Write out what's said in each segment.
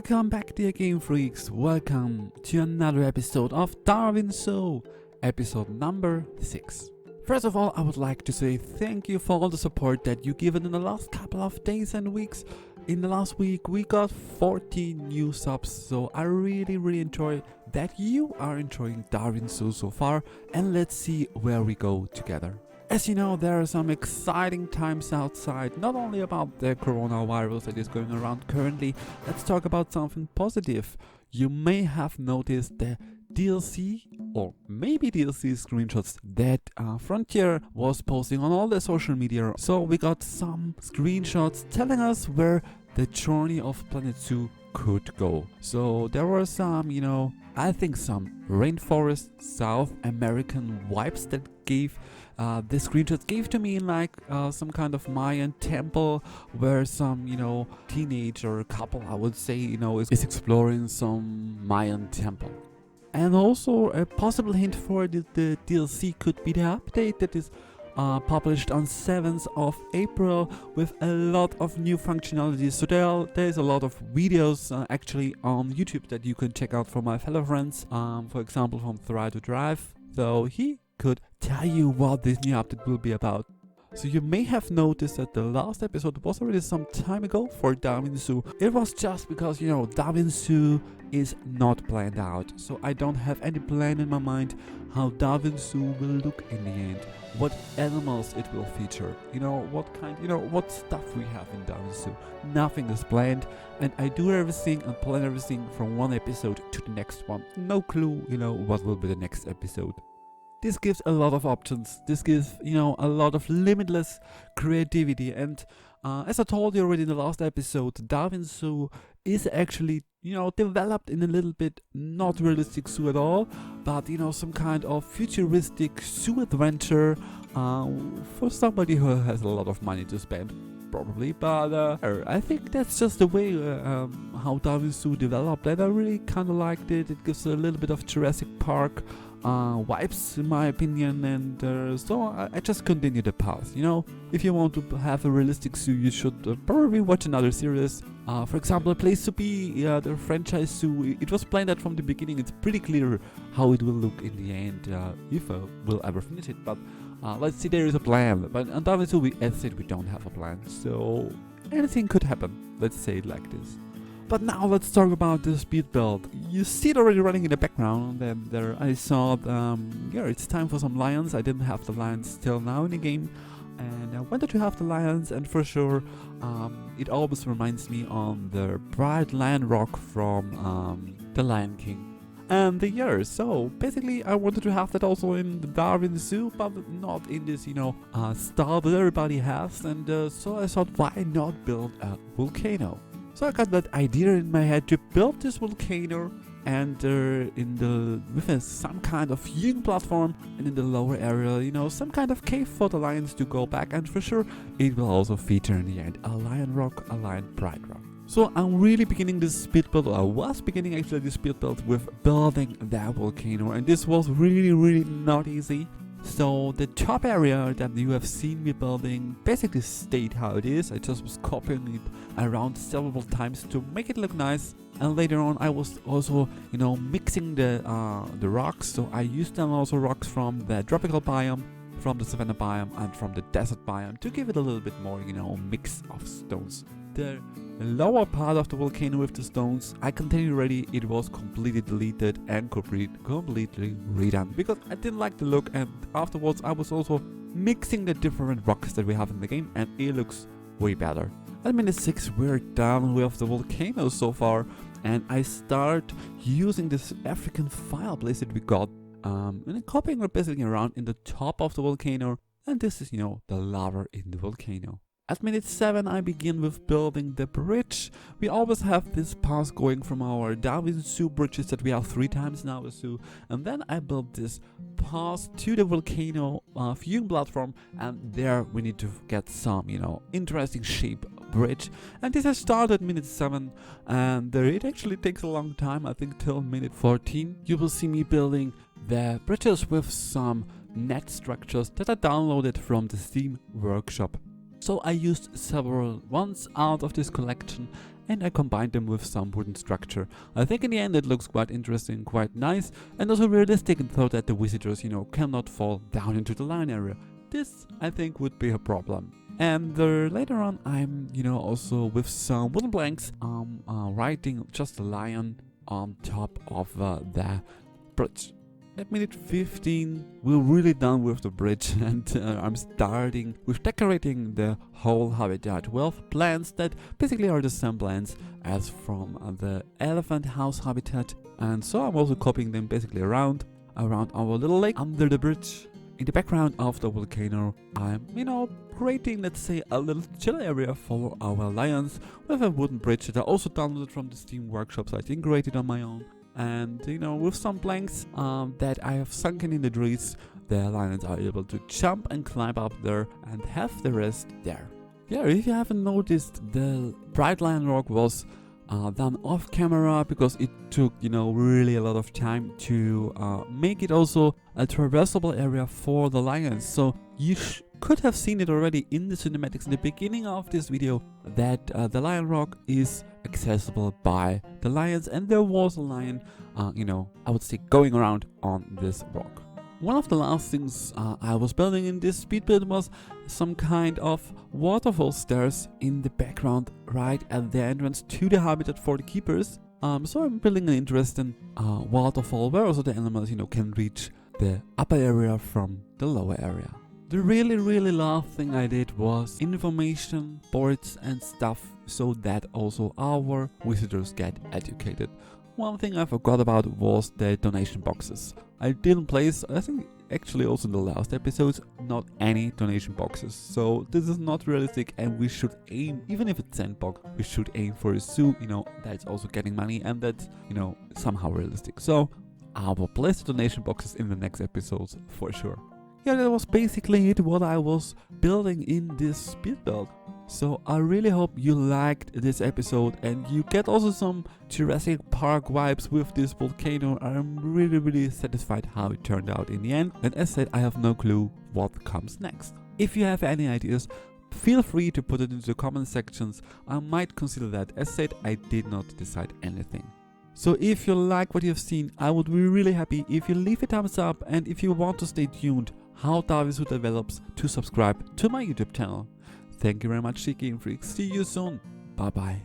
Welcome back, dear game freaks. Welcome to another episode of Darwin Show, episode number 6. First of all, I would like to say thank you for all the support that you given in the last couple of days and weeks. In the last week, we got 40 new subs, so I really enjoy that you are enjoying Darwin Show so far, and let's see where we go together. As you know, there are some exciting times outside, not only about the coronavirus that is going around currently. Let's talk about something positive. You may have noticed the DLC or maybe DLC screenshots that Frontier was posting on all their social media. So we got some screenshots telling us where the journey of Planet Zoo could go. So there were some, I think some rainforest South American vibes that gave the screenshots gave to me like some kind of Mayan temple where some, teenager couple, I would say, is exploring some Mayan temple. And also a possible hint for the DLC could be the update that is published on 7th of April with a lot of new functionalities. So there's a lot of videos actually on YouTube that you can check out from my fellow friends. For example, from Try to Drive. So he could tell you what this new update will be about. So you may have noticed that the last episode was already some time ago for Darwin Zoo. It was just because, Darwin Zoo is not planned out. So I don't have any plan in my mind how Darwin Zoo will look in the end. What animals it will feature. What stuff we have in Darwin Zoo. Nothing is planned. And I do everything and plan everything from one episode to the next one. No clue, what will be the next episode. This gives a lot of options. This gives, a lot of limitless creativity. And as I told you already in the last episode, Darwin Zoo is actually, developed in a little bit not realistic zoo at all, but, some kind of futuristic zoo adventure for somebody who has a lot of money to spend. Probably, but I think that's just the way how Darwin Zoo developed, and I really kind of liked it. It gives a little bit of Jurassic Park vibes, in my opinion, and so I just continue the path. If you want to have a realistic zoo, you should probably watch another series. For example, A Place to Be, the franchise zoo. It was planned that from the beginning. It's pretty clear how it will look in the end, if we'll ever finish it. But let's see, there is a plan. But on Darwin Zoo, as I said, we don't have a plan. So anything could happen. Let's say it like this. But now let's talk about the speed build. You see it already running in the background, and there I saw, it's time for some lions. I didn't have the lions till now in the game, and I wanted to have the lions, and for sure, it always reminds me on the bright lion rock from The Lion King. And so basically I wanted to have that also in the Darwin Zoo, but not in this, style that everybody has, and so I thought, why not build a volcano? So I got that idea in my head to build this volcano, and with some kind of viewing platform, and in the lower area, some kind of cave for the lions to go back, and for sure it will also feature in the end a lion rock, a lion bright rock. So I'm really beginning this speed build, or I was beginning actually this speed build with building that volcano, and this was really not easy. So the top area that you have seen me building basically stayed how it is. I just was copying it around several times to make it look nice. And later on I was also, mixing the rocks. So I used them also rocks from the tropical biome, from the savanna biome, and from the desert biome to give it a little bit more, mix of stones. The lower part of the volcano with the stones, I continued already, it was completely deleted and completely redone because I didn't like the look, and afterwards I was also mixing the different rocks that we have in the game, and it looks way better. At minute 6 we're done with the volcano so far, and I start using this African fireplace that we got and copying or basically around in the top of the volcano, and this is the lava in the volcano. At minute 7 I begin with building the bridge. We always have this path going from our Darwin Zoo bridges that we have 3 times in our zoo, and then I built this path to the volcano viewing platform, and there we need to get some interesting shape bridge, and this has started minute 7, and it actually takes a long time, I think till minute 14. You will see me building the bridges with some net structures that I downloaded from the Steam workshop. So I used several ones out of this collection, and I combined them with some wooden structure. I think in the end it looks quite interesting, quite nice, and also realistic, and so that the visitors, cannot fall down into the lion area. This, I think, would be a problem. And later on, I'm, also with some wooden planks, writing just a lion on top of the bridge. At minute 15, we're really done with the bridge, and I'm starting with decorating the whole habitat with plants that basically are the same plants as from the elephant house habitat. And so I'm also copying them basically around our little lake under the bridge. In the background of the volcano, I'm, creating, let's say, a little chill area for our lions with a wooden bridge that I also downloaded from the Steam workshop, so I didn't create it on my own. And, with some planks that I have sunken in the trees, the lions are able to jump and climb up there and have the rest there. Yeah, if you haven't noticed, the bright lion rock was done off camera because it took, really a lot of time to make it also a traversable area for the lions. So you could have seen it already in the cinematics in the beginning of this video that the lion rock is accessible by the lions, and there was a lion, I would say, going around on this rock. One of the last things I was building in this speed build was some kind of waterfall stairs in the background right at the entrance to the habitat for the keepers. So I'm building an interesting waterfall where also the animals, can reach the upper area from the lower area. The really last thing I did was information boards and stuff so that also our visitors get educated. One thing I forgot about was the donation boxes. I didn't place, I think actually also in the last episodes, not any donation boxes. So this is not realistic, and we should aim, even if it's Sandbox, we should aim for a zoo, that's also getting money and that's, somehow realistic. So I will place the donation boxes in the next episodes for sure. Yeah, that was basically it, what I was building in this speed build. So I really hope you liked this episode and you get also some Jurassic Park vibes with this volcano. I'm really satisfied how it turned out in the end. And as said, I have no clue what comes next. If you have any ideas, feel free to put it into the comment sections. I might consider that. As said, I did not decide anything. So if you like what you've seen, I would be really happy if you leave a thumbs up, and if you want to stay tuned how Darwin Zoo develops, to subscribe to my YouTube channel. Thank you very much, Game Freaks. See you soon. Bye bye.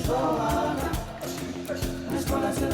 This one is